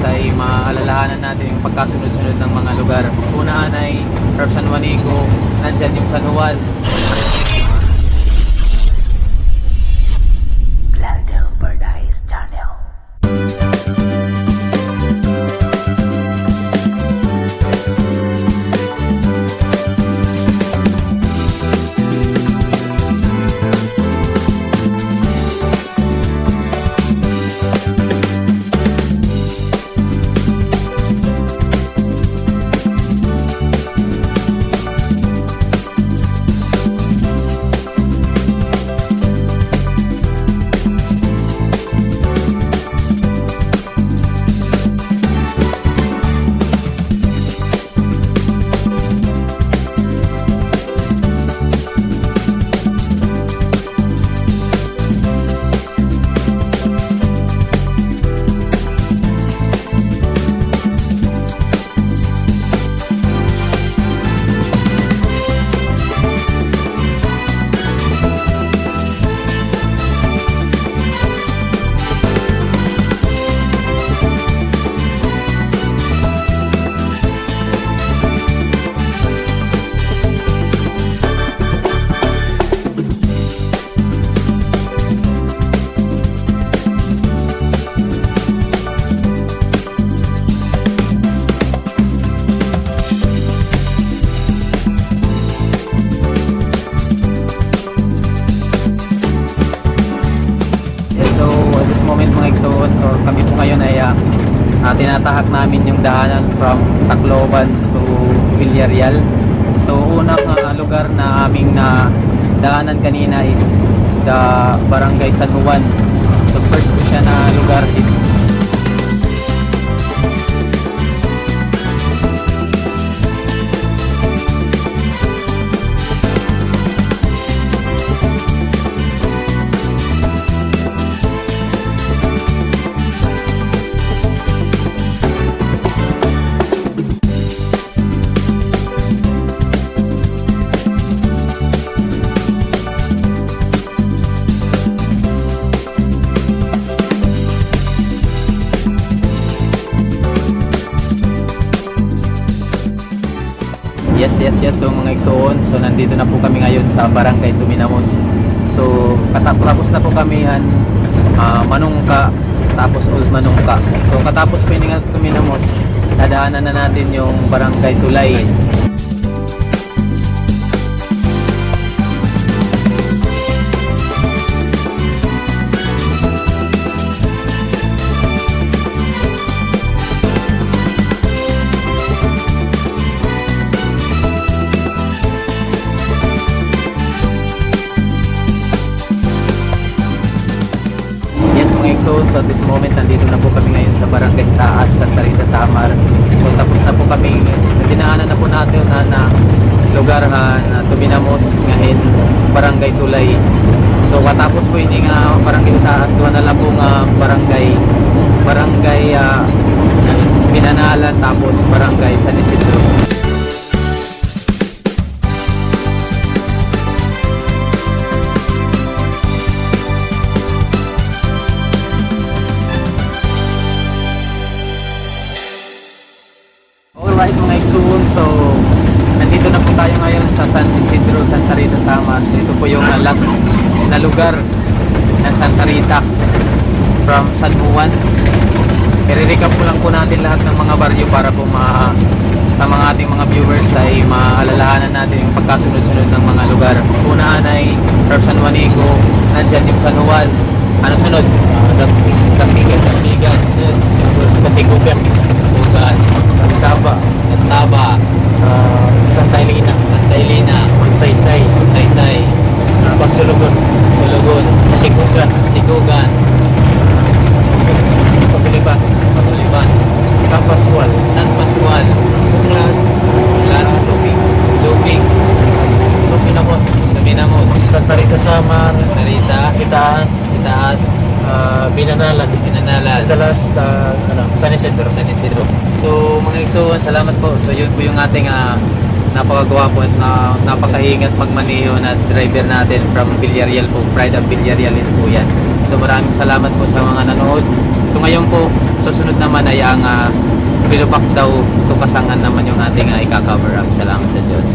ay maalalahanan natin yung pagkasunod-sunod ng mga lugar. Unaan ay from San Juanico, nandyan yung San Juan. Largo Paradise Channel. So kami po ngayon ay tinatahak namin yung daanan from Tacloban to Villarreal. So unang lugar na aming daanan kanina is the Barangay San Juan. So first po siya na lugar dito. Yes. So mga igsoon, so nandito na po kami ngayon sa Barangay Tuminamos. So katapos na po kami Manungka, tapos Old Manungka. So katapos po yung Tuminamos, dadaanan na natin yung Barangay Tulay. So at this moment, nandito na po kami ngayon sa Barangay Taas, Santa Rita, Samar. So tapos na po kami, dinaanan na po natin na lugar na Tuminamos, ngayon Barangay Tulay. So katapos po ini nga Barangay Taas, doon na lang po nga Barangay Pinanalan, tapos Barangay San Isidro. Alright mga igsoon, so nandito na po tayo ngayon sa San Isidro, Santa Rita, Samar. So ito po yung last na lugar ng Santa Rita from San Juan. I-recap po lang po natin lahat ng mga baryo para po sa mga ating mga viewers ay maalalahanan natin yung pagkasunod-sunod ng mga lugar. Unaan ay from San Juanico, nandyan yung San Juan. Ano sunod? Dapigan, tapos Katigugan, Taba, Santa Elena, Magsaysay, Pagsulugon, Tigugan, Pagulibas, San Pascual, Lubing, Tuminamos, Santa Rita, Samar, Itaas, Binanalan, Dalas, San Isidro. So mga igsoon, salamat po. So yun po yung ating napakagawa po at napakahingat magmaneho na driver natin from Villarreal po, Pride of Villarreal po yan. So maraming salamat po sa mga nanood. So ngayon po, susunod naman ay ang Bilubak daw Tukasangan naman yung ating ika-cover up. Salamat sa Diyos.